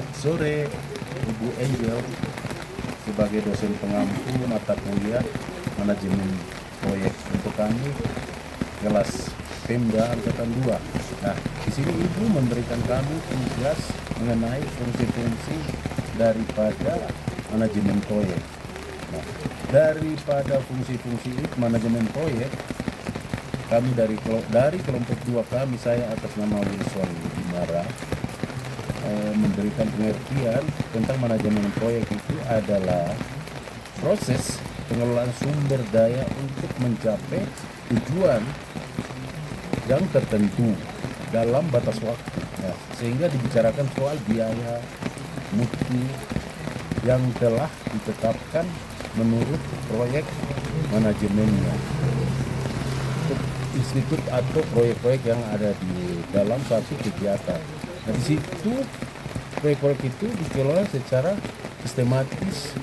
Selamat sore Ibu Angel, sebagai dosen pengampu mata kuliah manajemen proyek untuk kami kelas Pemda angkatan 2. Nah, di sini Ibu memberikan kami tugas mengenai fungsi-fungsi daripada manajemen proyek. Nah, daripada fungsi-fungsi manajemen proyek, kami dari kelompok 2 kami, saya atas nama Wilson Dimara, memberikan pengertian tentang manajemen proyek itu adalah proses pengelolaan sumber daya untuk mencapai tujuan yang tertentu dalam batas waktu. Nah, sehingga dibicarakan soal biaya mutu yang telah ditetapkan menurut proyek manajemennya, institut atau proyek-proyek yang ada di dalam satu kegiatan. Nah, di situ proyek-proyek itu dikelola secara sistematis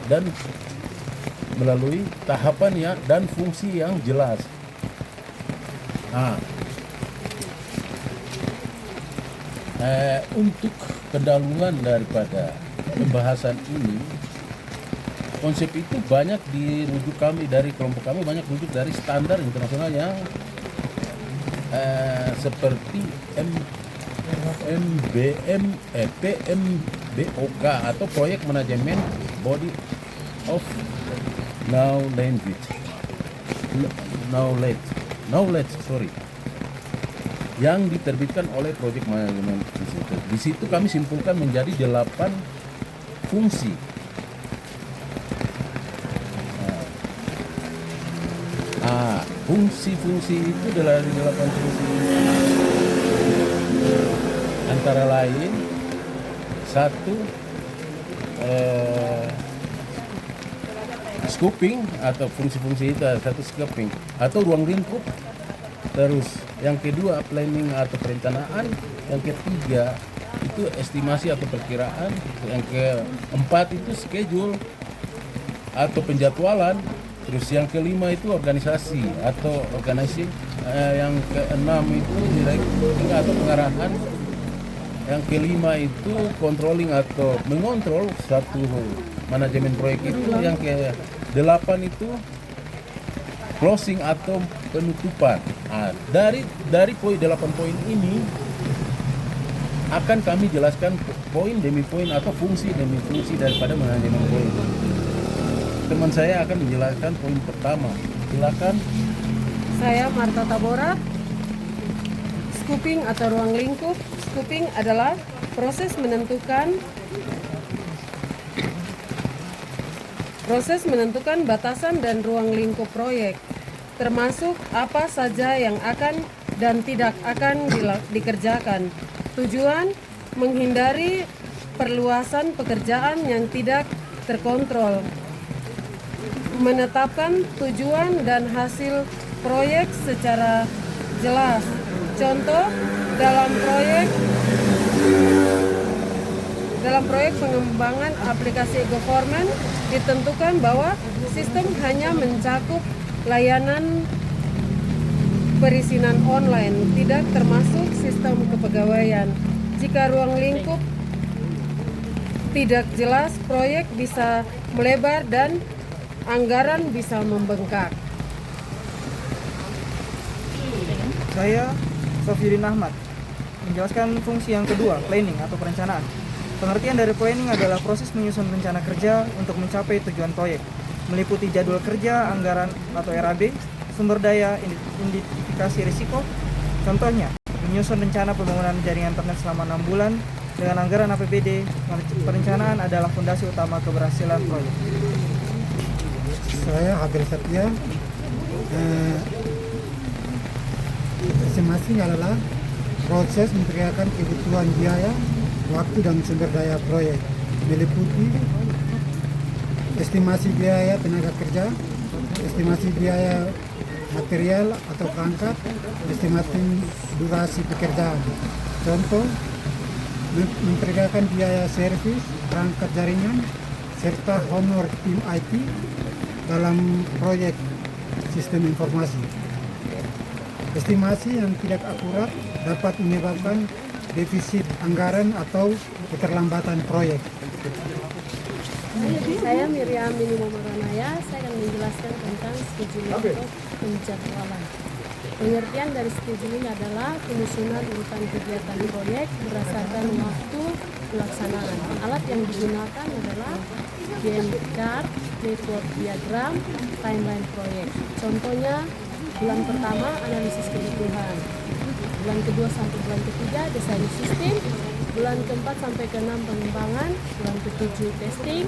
dan melalui tahapan ya dan fungsi yang jelas. Nah, untuk pendahuluan daripada pembahasan ini, konsep itu banyak dirujuk kami dari kelompok kami, banyak rujuk dari standar internasional yang seperti PMBOK atau Proyek Manajemen Body of Knowledge, yang diterbitkan oleh Project Management Institute. Di situ kami simpulkan menjadi 8 fungsi. Fungsi-fungsi itu adalah 8 fungsi. Antara lain, 1, scoping atau fungsi-fungsi itu, 1 scoping atau ruang lingkup. Terus yang kedua planning atau perencanaan, yang ketiga itu estimasi atau perkiraan, yang keempat itu schedule atau penjadwalan, terus yang kelima itu organisasi atau organizing, yang keenam itu directing atau pengarahan, yang kelima itu controlling atau mengontrol satu manajemen proyek itu, yang ke-8 itu closing atau penutupan. Nah, dari 8 poin ini akan kami jelaskan poin demi poin atau fungsi demi fungsi daripada manajemen proyek. Teman saya akan menjelaskan poin pertama. Silakan. Saya Marta Tabora. Scoping atau ruang lingkup. Scoping adalah proses menentukan batasan dan ruang lingkup proyek, termasuk apa saja yang akan dan tidak akan dikerjakan. Tujuan menghindari perluasan pekerjaan yang tidak terkontrol. Menetapkan tujuan dan hasil proyek secara jelas. Contoh, dalam proyek pengembangan aplikasi e-government ditentukan bahwa sistem hanya mencakup layanan perizinan online, tidak termasuk sistem kepegawaian. Jika ruang lingkup tidak jelas, proyek bisa melebar dan anggaran bisa membengkak. Saya Sofirin Ahmad menjelaskan fungsi yang kedua, planning atau perencanaan. Pengertian dari planning adalah proses menyusun rencana kerja untuk mencapai tujuan proyek, meliputi jadwal kerja, anggaran atau RAB, sumber daya, identifikasi risiko. Contohnya, menyusun rencana pembangunan jaringan internet selama 6 bulan dengan anggaran APBD. Perencanaan adalah fondasi utama keberhasilan proyek. Saya Abel Satya. Estimasi adalah proses memperkirakan kebutuhan biaya, waktu dan sumber daya proyek, meliputi estimasi biaya tenaga kerja, estimasi biaya material atau perangkat, estimasi durasi pekerjaan. Contoh, memperkirakan biaya servis, perangkat jaringan, serta honor tim IT dalam proyek sistem informasi. Estimasi yang tidak akurat dapat menyebabkan defisit anggaran atau keterlambatan proyek. Saya Miriam Minimo Maranaya, saya akan menjelaskan tentang scheduling atau penjadwalan. Pengertian dari scheduling adalah penyusunan urutan kegiatan proyek berdasarkan waktu pelaksanaan. Alat yang digunakan adalah Gantt chart, network diagram, timeline proyek. Contohnya, bulan pertama analisis kebutuhan, bulan kedua sampai bulan ketiga desain sistem, bulan keempat sampai ke-6 pengembangan, bulan ke-7 testing,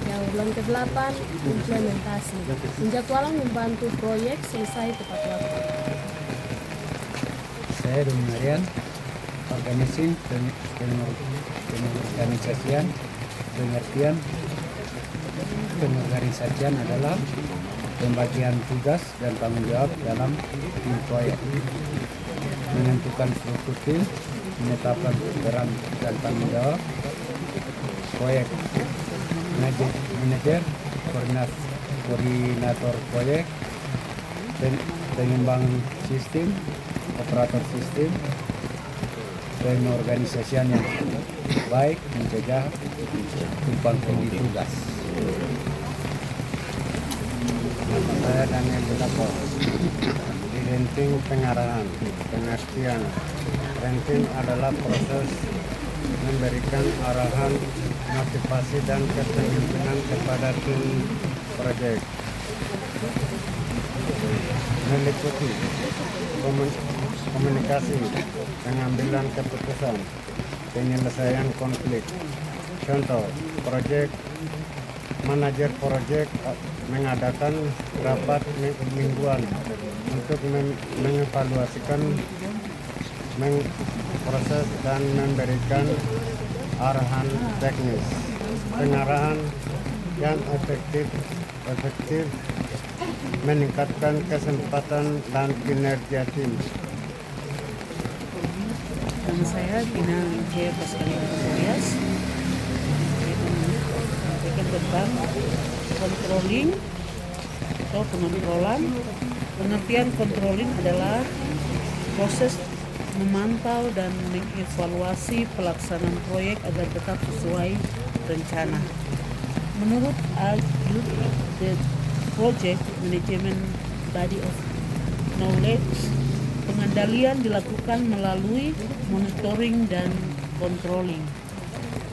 yang bulan ke-8 implementasi. Penjadwalan membantu proyek selesai tepat waktu. Saya Doni Marian, organizing, pengorganisasian, pengertian. Pengorganisasian adalah pembagian tugas dan tanggung jawab dalam tim proyek, menentukan struktur tim, menetapkan peran dan tanggung jawab proyek, manajer, koordinator proyek, pengembang sistem, operator sistem, pengorganisasian yang baik, mencegah tumpang tindih tugas. Saya Daniel Belapo, di ranting pengarahan, pengertian. Ranting adalah proses memberikan arahan, motivasi dan kepemimpinan kepada tim proyek. Meliputi komunikasi, pengambilan keputusan, penyelesaian konflik. Contoh, proyek manajer proyek mengadakan rapat mingguan untuk mengevaluasikan proses dan memberikan arahan teknis. Pengarahan yang efektif meningkatkan kesempatan dan kinerja tim. Nama saya Tina J. PascaliaTorias. Sampaikan tentang controlling atau pengontrolan. Pengertian controlling adalah proses memantau dan mengevaluasi pelaksanaan proyek agar tetap sesuai rencana. Menurut AGIL, the Project Management Body of Knowledge, pengendalian dilakukan melalui monitoring dan controlling,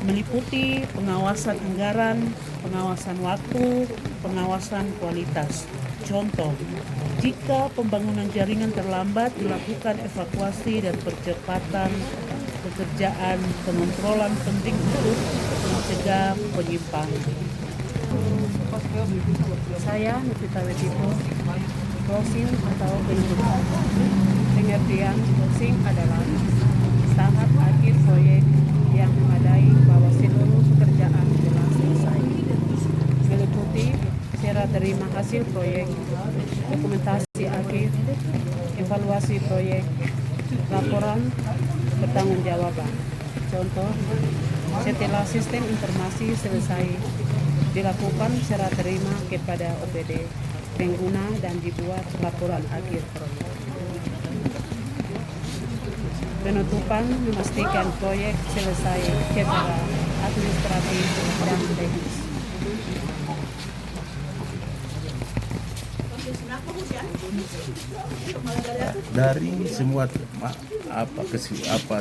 meliputi pengawasan anggaran, pengawasan waktu, pengawasan kualitas. Contoh, jika pembangunan jaringan terlambat, dilakukan evakuasi dan percepatan pekerjaan. Pengontrolan penting untuk mencegah penyimpangan. Saya Nupita Wetipo. Closing atau penutupan. Pengertian closing adalah tahap akhir proyek yang memadai bahwa seluruh pekerjaan telah selesai. Meliputi serah terima hasil proyek, dokumentasi akhir, evaluasi proyek, laporan pertanggungjawaban. Contoh, setelah sistem informasi selesai, dilakukan serah terima kepada OPD pengguna dan dibuat laporan akhir proyek. Penutupan memastikan proyek selesai secara administratif dan teknis. Dari semua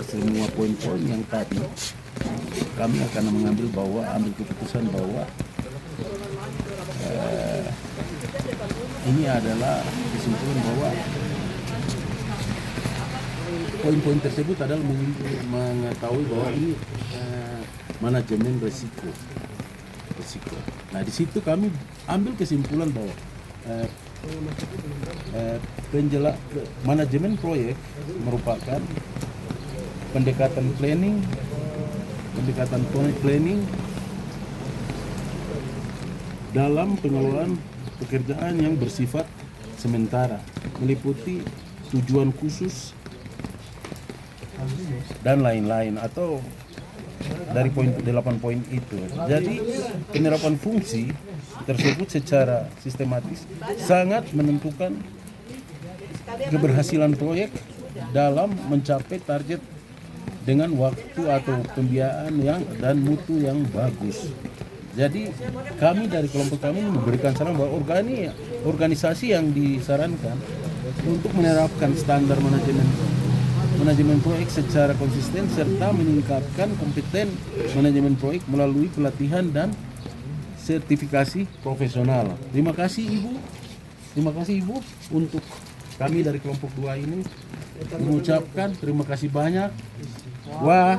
semua poin-poin yang tadi, kami akan ambil keputusan bahwa ini adalah kesimpulan bahwa poin-poin tersebut adalah mengetahui bahwa ini manajemen risiko. Nah, di situ kami ambil kesimpulan bahwa manajemen proyek merupakan pendekatan planning dalam pengelolaan pekerjaan yang bersifat sementara, meliputi tujuan khusus dan lain-lain, atau dari 8 poin itu. Jadi penerapan fungsi tersebut secara sistematis sangat menentukan keberhasilan proyek dalam mencapai target dengan waktu atau pembiayaan yang dan mutu yang bagus. Jadi kami dari kelompok kami memberikan saran bahwa organisasi yang disarankan untuk menerapkan standar manajemen proyek secara konsisten serta meningkatkan kompeten manajemen proyek melalui pelatihan dan sertifikasi profesional. Terima kasih Ibu untuk kami dari kelompok 2 ini mengucapkan terima kasih banyak. Wah.